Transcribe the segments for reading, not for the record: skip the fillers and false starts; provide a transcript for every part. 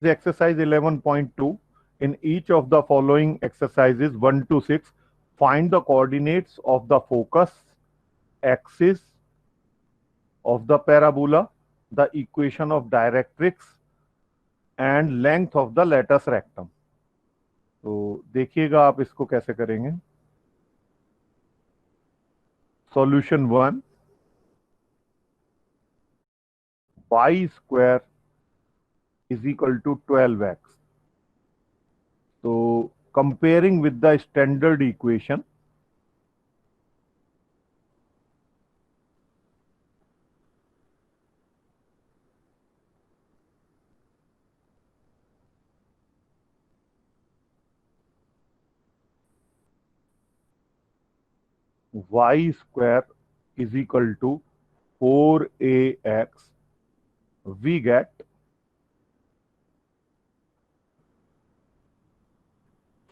Exercise 11.2. In each of the following exercises 1 to 6, find the coordinates of the focus, axis of the parabola, the equation of directrix and length of the latus rectum. तो देखिएगा आप इसको कैसे करेंगे. Solution 1, y square is equal to 12x. So comparing with the standard equation, y square is equal to 4ax, we get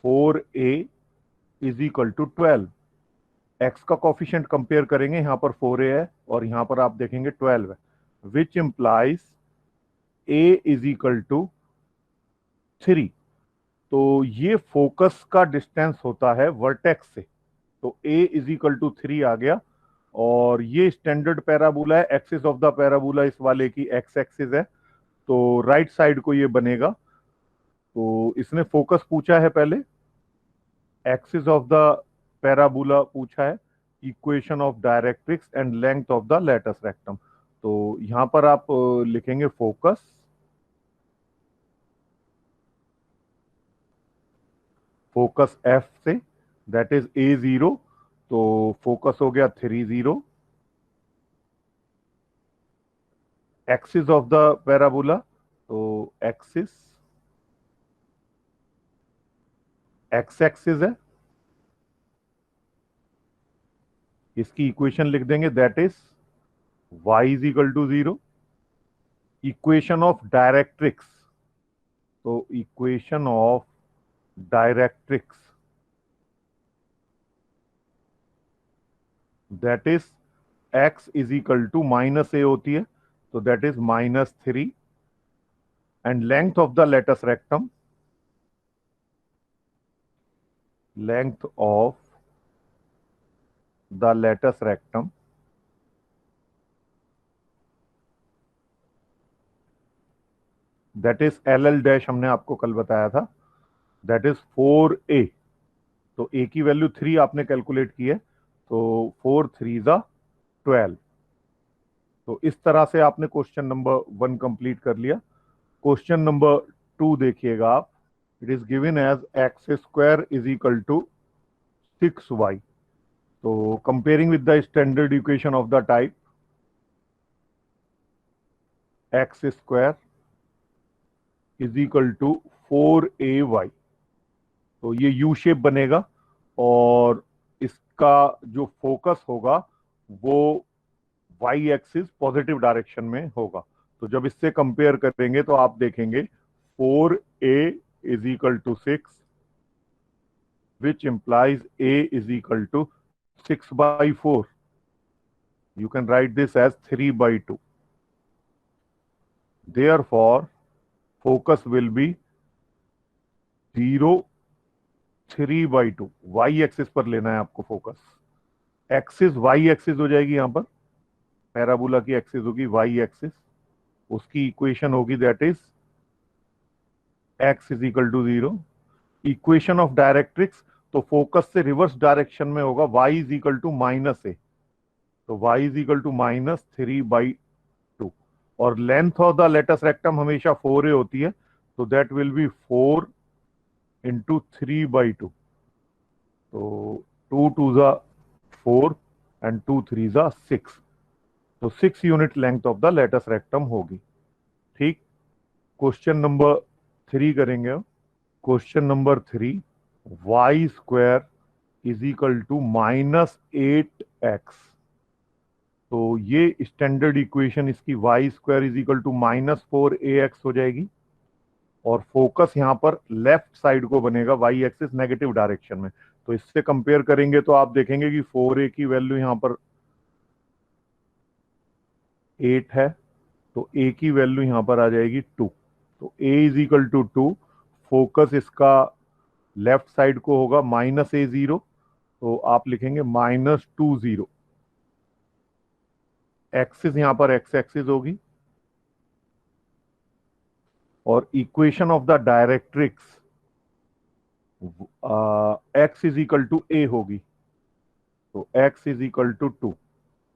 4a is equal to 12. x का coefficient compare करेंगे, यहां पर 4a है और यहां पर आप देखेंगे 12 है, which implies a is equal to 3. तो ये फोकस का डिस्टेंस होता है वर्टेक्स से, तो a इज इक्वल टू 3 आ गया. और ये स्टैंडर्ड पैराबोला है, एक्सिस ऑफ द पैराबोला इस वाले की एक्स एक्सिस है, तो राइट साइड को ये बनेगा. तो इसने फोकस पूछा है पहले, एक्सिस ऑफ द पैराबोला पूछा है, equation of directrix and length of the latus rectum. तो यहां पर आप लिखेंगे फोकस, फोकस एफ से, दैट इज A0, तो फोकस हो गया 30. एक्सिस ऑफ द पैराबोला, तो एक्सिस एक्स एक्सिस है, इसकी इक्वेशन लिख देंगे, that is y is equal to 0. Equation of directrix, तो equation of directrix that is x is equal to -a होती है, तो that is -3. And length of the latus rectum, length of the latus rectum that is LL dash, हमने आपको कल बताया था, that is 4a. तो a की वैल्यू 3 आपने कैलकुलेट की है, तो 4 3 जा 12. तो इस तरह से आपने क्वेश्चन नंबर 1 कंप्लीट कर लिया. क्वेश्चन नंबर 2 देखिएगा आप. It is given as X square is equal to 6y. तो comparing with the standard equation of the type X square is equal to 4ay, तो ये यू शेप बनेगा और इसका जो फोकस होगा वो वाई एक्सिस पॉजिटिव डायरेक्शन में होगा. तो जब इससे कंपेयर करेंगे तो आप देखेंगे 4a is equal to 6, which implies a is equal to 6/4. You can write this as 3/2. Therefore, focus will be 0, 3/2. y axis पर लेना है आपको फोकस. एक्सिस y एक्सिस हो जाएगी, यहां पर पैराबोला की एक्सिस होगी y एक्सिस, उसकी इक्वेशन होगी that is x is equal to 0. Equation of directrix, तो फोकस से रिवर्स डायरेक्शन में होगा, y is equal to -a, तो y इज इक्वल टू -3/2. और length of the latus rectum हमेशा 4a होती है, तो दैट विल बी 4 इंटू 3/2. तो 2 2 जा 4 एंड 2 3 जा 6, तो 6 unit length of the latus rectum होगी. ठीक. क्वेश्चन नंबर 3 करेंगे. Question number 3, y square is equal to -8x. तो ये स्टैंडर्ड इक्वेशन इसकी y square is equal to -4ax हो जाएगी. और फोकस यहां पर लेफ्ट साइड को बनेगा, y एक्सिस नेगेटिव डायरेक्शन में. तो इससे कंपेयर करेंगे तो आप देखेंगे कि 4a की वैल्यू यहां पर 8 है, तो a की वैल्यू यहां पर आ जाएगी 2. तो a is equal to 2, focus इसका लेफ्ट साइड को होगा -a0, तो आप लिखेंगे -20। एक्सिस यहां पर एक्स एक्सिस होगी और equation of the directrix x is equal to a होगी, तो एक्स इज इक्वल टू 2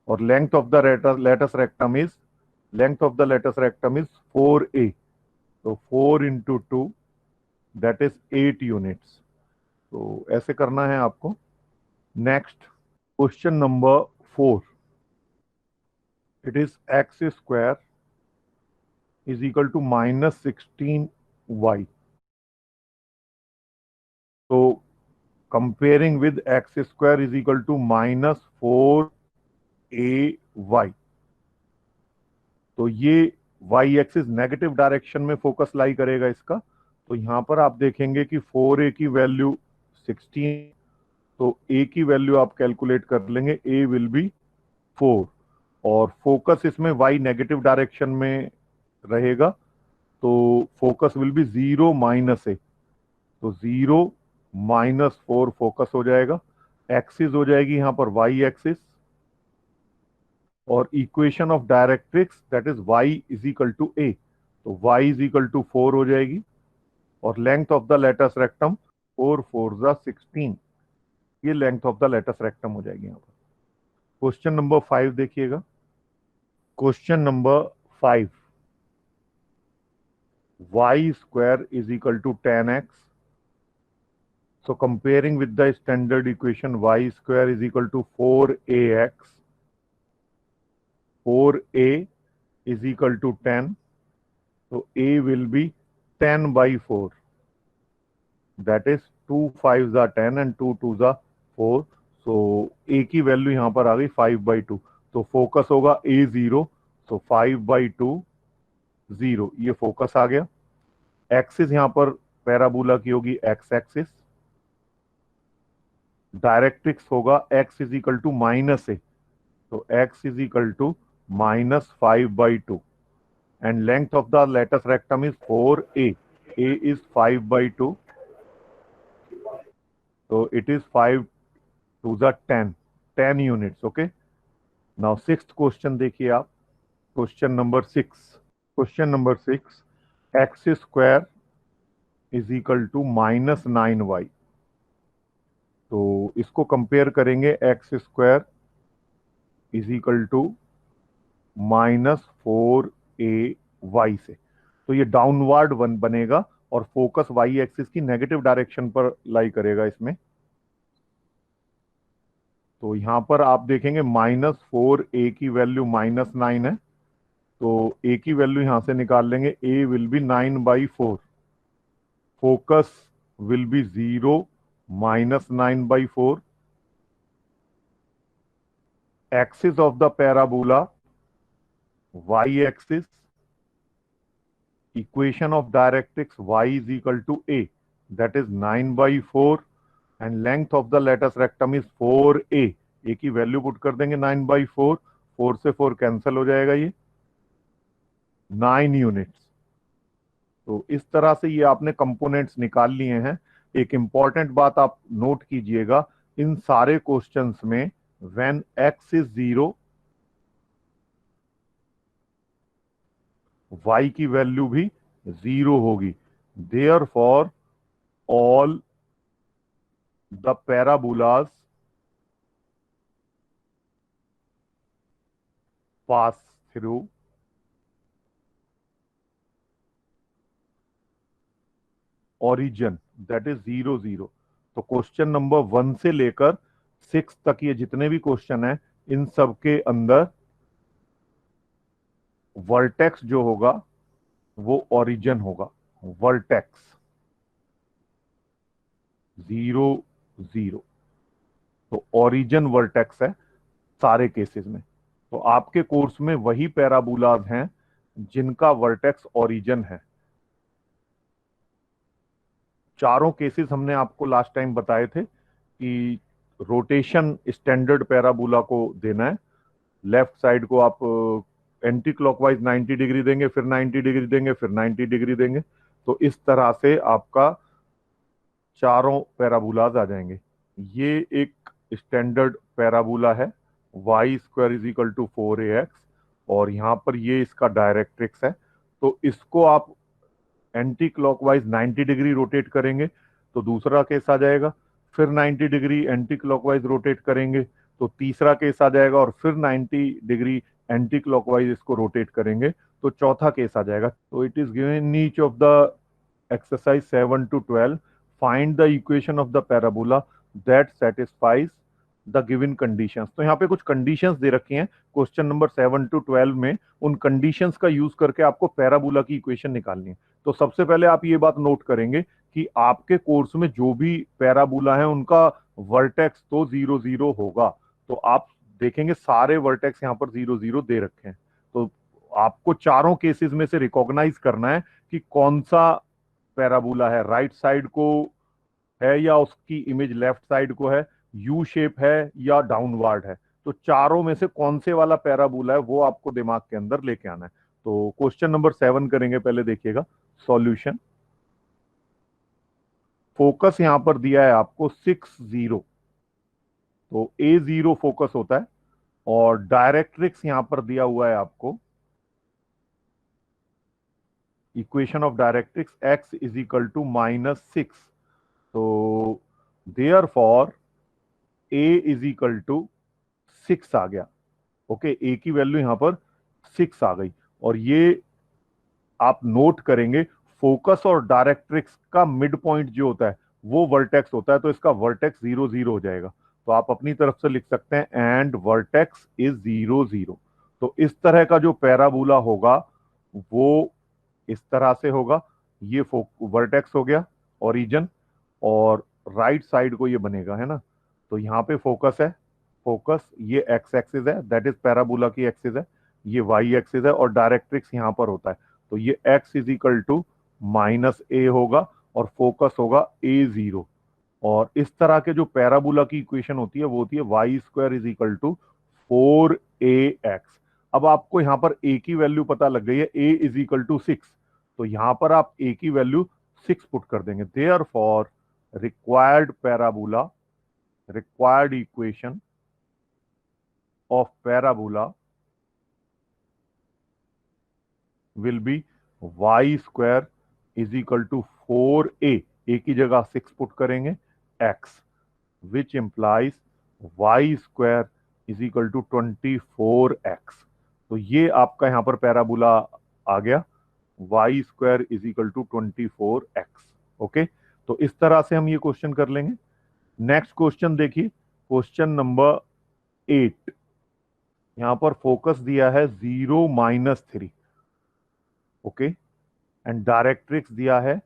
और length of the latus rectum is 4a, तो 4 इंटू 2 दैट इज 8 यूनिट्स। तो ऐसे करना है आपको। Next question number 4, it is X square is equal to -16y। तो comparing with X square is equal to -4ay, तो ये y एक्सिस नेगेटिव डायरेक्शन में फोकस लाई करेगा इसका। तो यहां पर आप देखेंगे कि 4a की वैल्यू 16, तो a की वैल्यू आप कैलकुलेट कर लेंगे, a विल बी 4 और फोकस इसमें y नेगेटिव डायरेक्शन में रहेगा, तो फोकस विल बी 0 -a, तो 0 -4 फोकस हो जाएगा। एक्सिस हो जाएगी यहां पर y एक्सिस और equation of directrix that is y is equal to a, तो y इज इक्वल टू 4 हो जाएगी और length of the latus rectum 4 4 जा 16, ये length of the latus rectum हो जाएगी यहां पर। क्वेश्चन नंबर 5 देखिएगा। Question number 5, y square is equal to 10x. So comparing with the standard equation, y square is equal to 4ax. 4a is equal to 10. So a will be 10 by 4. That is 2 5s are 10 and 2 2s are 4. So a की value यहां पर आ गई 5/2, तो focus होगा a0, so 5/2 0, ये focus आ गया। Axis यहां पर पैराबोला की होगी एक्स एक्सिस, डायरेक्ट्रिक्स होगा x is equal to -a, तो x is equal to -5/2 and length of the latus rectum is 4a, a is 5/2, तो इट इज 5 2 the 10 units. Okay, now sixth question देखिए आप। Question number 6, X square is equal to -9y। तो इसको compare करेंगे X square is equal to -4ay से, तो ये डाउनवर्ड वन बनेगा और फोकस y एक्सिस की नेगेटिव डायरेक्शन पर लाई करेगा इसमें। तो यहां पर आप देखेंगे -4a की वैल्यू -9 है, तो a की वैल्यू यहां से निकाल लेंगे, a will be 9/4, focus will be 0 -9/4, axis of the parabola y axis, equation of directrix y is equal to a, that is 9/4 and length of the lattice rectum is 4a, a की value put कर देंगे 9/4, 4 से 4 cancel हो जाएगा, ये 9 units. तो इस तरह से ये आपने कंपोनेंट्स निकाल लिए हैं। एक इंपॉर्टेंट बात आप नोट कीजिएगा, इन सारे क्वेश्चंस में व्हेन x इज 0 y की वैल्यू भी 0 होगी, therefore all the parabolas pass through origin that is 0 0। तो क्वेश्चन नंबर 1 से लेकर 6 तक ये जितने भी क्वेश्चन हैं, इन सब के अंदर वर्टेक्स जो होगा वो ओरिजिन होगा, वर्टेक्स 0 0, तो ओरिजिन वर्टेक्स है सारे केसेस में। तो आपके कोर्स में वही पैराबोलाज हैं जिनका वर्टेक्स ओरिजिन है। चारों केसेस हमने आपको लास्ट टाइम बताए थे कि रोटेशन स्टैंडर्ड पैराबोला को देना है, लेफ्ट साइड को आप एंटी क्लॉकवाइज 90 डिग्री देंगे, फिर 90 डिग्री देंगे, फिर 90 डिग्री देंगे। तो इस तरह से आपका चारों पैराबोलाज आ जाएंगे। ये एक स्टैंडर्ड पैराबोला है, Y square is equal to 4ax, और यहाँ पर ये इसका डायरेक्ट्रिक्स है। तो इसको आप एंटी क्लॉकवाइज 90 डिग्री रोटेट करेंगे तो दूसरा केस आ जाएगा, फिर 90 डिग्री एंटी क्लॉकवाइज रोटेट करेंगे तो तीसरा केस आ जाएगा, और फिर 90 डिग्री एंटी क्लॉकवाइज इसको रोटेट करेंगे तो चौथा केस आ जाएगा। तो it is given in each of the exercise 7 to 12, find the equation of the parabola that satisfies the given conditions। तो यहाँ पे कुछ कंडीशंस दे रखी हैं क्वेश्चन नंबर 7 to 12 में, उन कंडीशंस का यूज करके आपको पैराबोला की इक्वेशन निकालनी है। तो सबसे पहले आप ये बात नोट करेंगे कि आपके कोर्स में जो भी पैराबोला है उनका वर्टेक्स तो 0 0 होगा। तो आप देखेंगे सारे वर्टेक्स यहाँ पर 0 0 दे रखे हैं। तो आपको चारों केसेस में से रिकॉग्नाइज करना है कि कौन सा पैराबोला है, राइट साइड को है या उसकी इमेज लेफ्ट साइड को है, यू शेप है या डाउनवर्ड है। तो चारों में से कौन से वाला पैराबोला है वो आपको दिमाग के अंदर लेके आना है। तो क्वेश्चन नंबर 7 करेंगे, पहले देखिएगा सॉल्यूशन। फोकस यहां पर दिया है आपको 6 0, तो A0 फोकस होता है, और डायरेक्ट्रिक्स यहां पर दिया हुआ है आपको, equation of directrix x is equal to -6। तो therefore a is equal to 6 आ गया। ओके, a की वैल्यू यहां पर 6 आ गई, और ये आप नोट करेंगे फोकस और डायरेक्ट्रिक्स का मिड पॉइंट जो होता है वो वर्टेक्स होता है, तो इसका वर्टेक्स 0 0 हो जाएगा। तो आप अपनी तरफ से लिख सकते हैं एंड वर्टेक्स इज 0 0। तो इस तरह का जो पैराबोला होगा वो इस तरह से होगा। ये वर्टेक्स हो गया ओरिजिन, और राइट साइड को ये बनेगा, है ना। तो यहाँ पे फोकस है, फोकस ये एक्स एक्सिस है, दैट इज पैराबोला की एक्सिस है, ये वाई एक्सिस है, और डायरेक्ट्रिक्स यहाँ पर होता है। तो ये x is equal to -a होगा और फोकस होगा A0। और इस तरह के जो पैराबोला की इक्वेशन होती है वो होती है Y square is equal to 4ax। अब आपको यहां पर a की वैल्यू पता लग गई है, a इज इक्वल टू 6, तो यहां पर आप a की वैल्यू 6 पुट कर देंगे। Therefore required parabola, required equation of parabola will be Y square is equal to 4a, a की जगह 6 पुट करेंगे, x, which implies Y square is equal to 24x। तो ये आपका यहां पर पैराबोला आ गया, Y square is equal to 24x। Okay, तो इस तरह से हम ये क्वेश्चन कर लेंगे। नेक्स्ट क्वेश्चन देखिए, क्वेश्चन नंबर 8। यहां पर फोकस दिया है 0 -3, ओके, एंड डायरेक्ट्रिक्स दिया है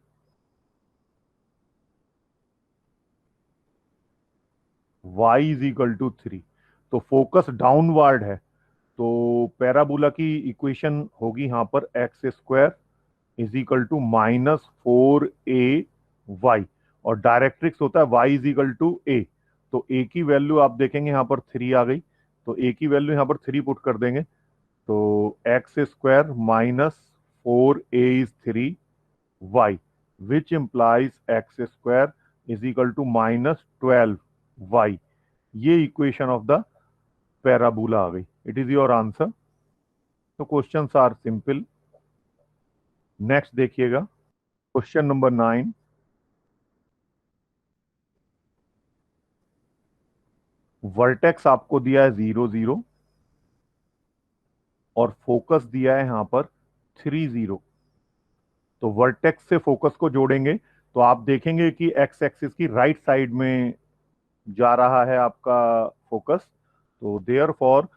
y इज इक्वल टू 3। तो फोकस डाउनवर्ड है, तो पैराबोला की इक्वेशन होगी यहां पर X square is equal to -4ay, और डायरेक्ट्रिक्स होता है y is equal to a। तो a की वैल्यू आप देखेंगे यहां पर 3 आ गई, तो a की वैल्यू यहां पर 3 पुट कर देंगे, तो X square -4a is 3y, which implies X square is equal to -12y। ये इक्वेशन ऑफ द पैराबोला आ गई। It is your answer. तो क्वेश्चंस आर सिंपल। नेक्स्ट देखिएगा, क्वेश्चन नंबर 9। वर्टेक्स आपको दिया है 0 0, और फोकस दिया है यहां पर 3 0। तो वर्टेक्स से फोकस को जोड़ेंगे तो आप देखेंगे कि एक्स एक्सिस की राइट साइड में जा रहा है आपका फोकस। तो देयर फॉर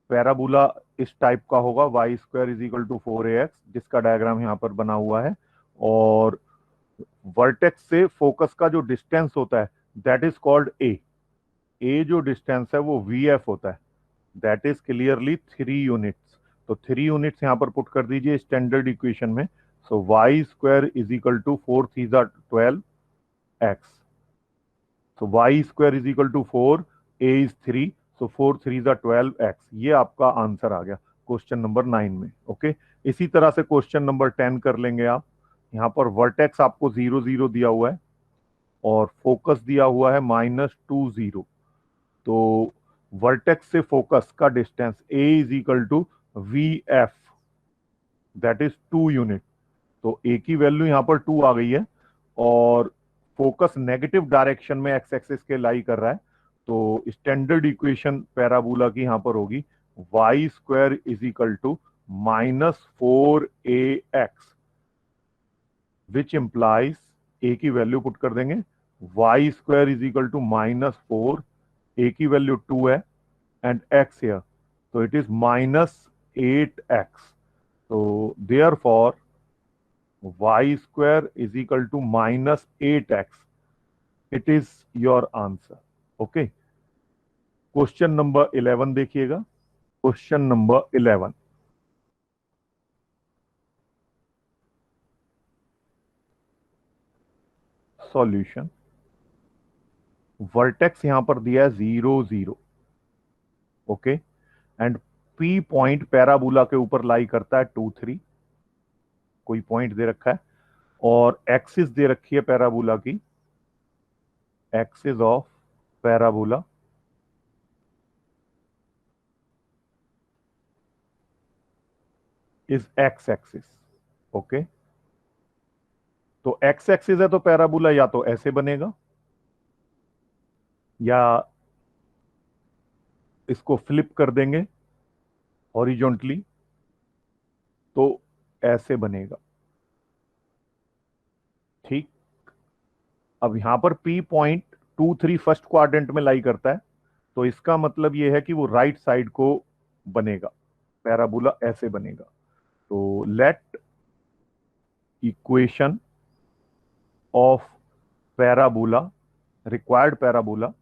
पैराबोला इस टाइप का होगा, Y square is equal to 4ax, जिसका डायग्राम यहां पर बना हुआ है। और वर्टेक्स से फोकस का जो डिस्टेंस होता है दैट इज कॉल्ड ए जो डिस्टेंस है वो VF होता है, दैट इज क्लियरली 3 यूनिट्स। तो 3 यूनिट्स यहां पर पुट कर दीजिए स्टैंडर्ड इक्वेशन में। So y square is equal to 4 3 12x। So y square is equal to 4, a is 3, so 4 3 12x। ये आपका आंसर आ गया। क्वेश्चन नंबर 9 में। ओके, इसी तरह से क्वेश्चन नंबर 10 कर लेंगे आप। यहाँ पर वर्टेक्स आपको 0 0 दिया हुआ है और फोकस दिया हुआ है -2 0। तो वर्टेक्स से फोकस का distance a is equal to VF, that is 2 unit. तो a की वैल्यू यहां पर 2 आ गई है और फोकस नेगेटिव डायरेक्शन में एक्स एक्सिस के लाई कर रहा है। तो स्टैंडर्ड इक्वेशन पैराबोला की यहां पर होगी y² is equal to -4ax, which implies a की वैल्यू पुट कर देंगे, y² is equal to -4, a की वैल्यू 2 है एंड x here, तो इट इज -8x। तो therefore y² is equal to -8x, it is your answer। Okay, question number 11 देखिएगा। Question number 11, solution. Vertex यहां पर दिया है 0 0। Okay, and P point parabola के ऊपर लाई करता है 2 3, कोई पॉइंट दे रखा है और एक्सिस दे रखी है पैराबोला की, axis of parabola is x axis. Okay, तो एक्स एक्सिस है तो पैराबोला या तो ऐसे बनेगा या इसको फ्लिप कर देंगे हॉरिजॉन्टली तो ऐसे बनेगा। ठीक, अब यहां पर P पॉइंट 2 3 फर्स्ट क्वाड्रेंट में लाई करता है, तो इसका मतलब यह है कि वो राइट साइड को बनेगा, पैराबोला ऐसे बनेगा। तो let equation of parabola, required parabola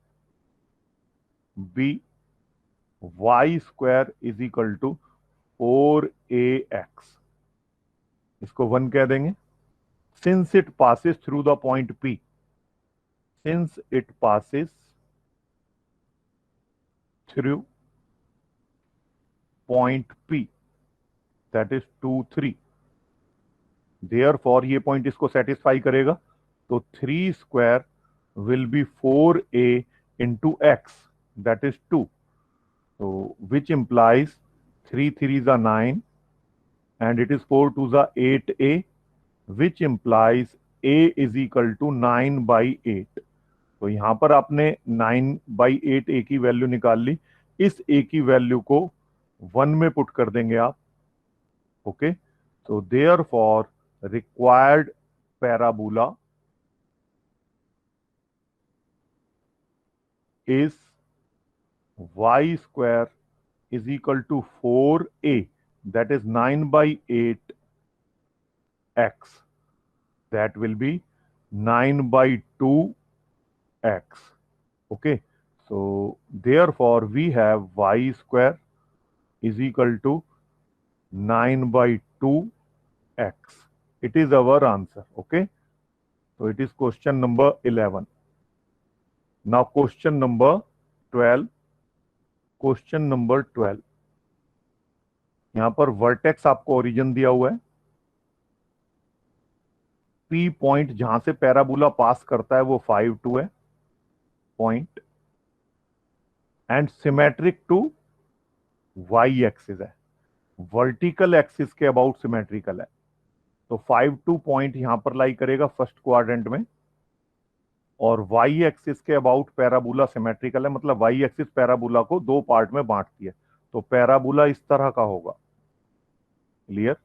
be y² is equal to 4ax, इसको 1 कह देंगे। Since it passes through the point P, since it passes through point P, that is 2 3, therefore ये point इसको सेटिस्फाई करेगा। तो 3² will be 4a into x, that is 2, so which implies 3 3s are 9 and it is 4 2s are 8a, which implies a is equal to 9 by 8। तो यहां पर आपने 9/8 ए की value निकाल ली, इस ए की वैल्यू को 1 में पुट कर देंगे आप। ओके, तो therefore required parabola is y² is equal to 4a, that is 9/8 x, that will be 9/2 x। okay, so therefore we have y² is equal to 9/2 x, it is our answer। okay, so it is question number 11। now question number 12, question number 12, यहां पर vertex आपको origin दिया हुआ है, P point जहां से parabola पास करता है वो 5 2 है point and symmetric to y axis है, वर्टिकल एक्सिस के अबाउट सिमेट्रिकल है। तो 5 2 पॉइंट यहां पर लाई करेगा फर्स्ट क्वाड्रेंट में और y एक्सिस के अबाउट पैराबोला सिमेट्रिकल है, मतलब y एक्सिस पैराबोला को दो पार्ट में बांटती है। तो पैराबोला इस तरह का होगा, क्लियर।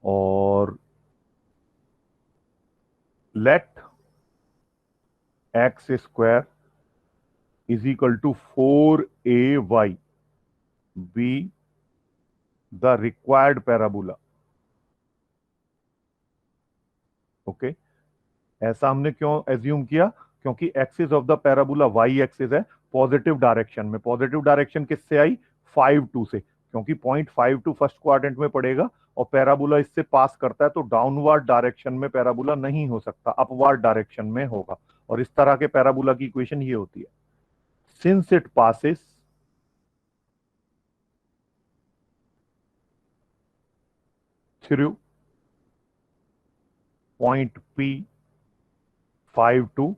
और let x² is equal to 4ay be the required parabola। Okay, ऐसा हमने क्यों एज्यूम किया, क्योंकि axis of the parabola y axis है पॉजिटिव डायरेक्शन में। पॉजिटिव डायरेक्शन किससे आई, 5 2 से, क्योंकि पॉइंट 5 2 फर्स्ट क्वाड्रेंट में पड़ेगा और पैराबोला इससे पास करता है, तो डाउनवर्ड डायरेक्शन में पैराबोला नहीं हो सकता, अपवर्ड डायरेक्शन में होगा। और इस तरह के पैराबोला की इक्वेशन ये होती है, since it passes through point P5 2.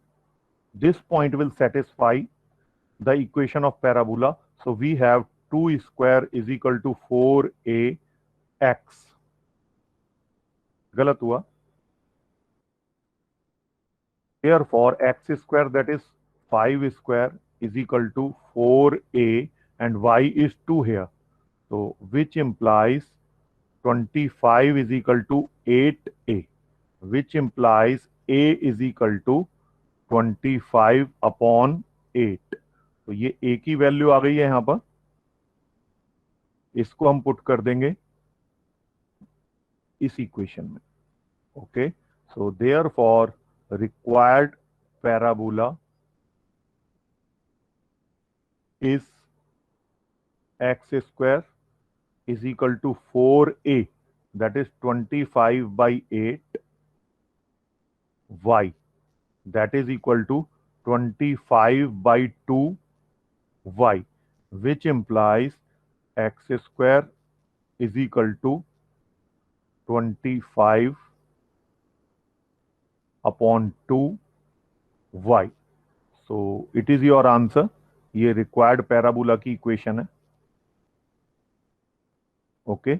This point will satisfy the equation of parabola. So we have 2 square is equal to 4ax. गलत हुआ. Therefore, x square, that is 5 square, is equal to 4a, and y is 2 here. So which implies 25 is equal to 8a, which implies a is equal to 25 upon 8. तो ये a की value आ गई है यहां पर. इसको हम पुट कर देंगे इस इक्वेशन में. Okay, so therefore required parabola is x square is equal to 4a, that is 25 by 8, y, that is equal to 25 by 2 y, which implies x square is equal to 25 upon 2 y. So it is your answer. ये required parabola की equation है. Okay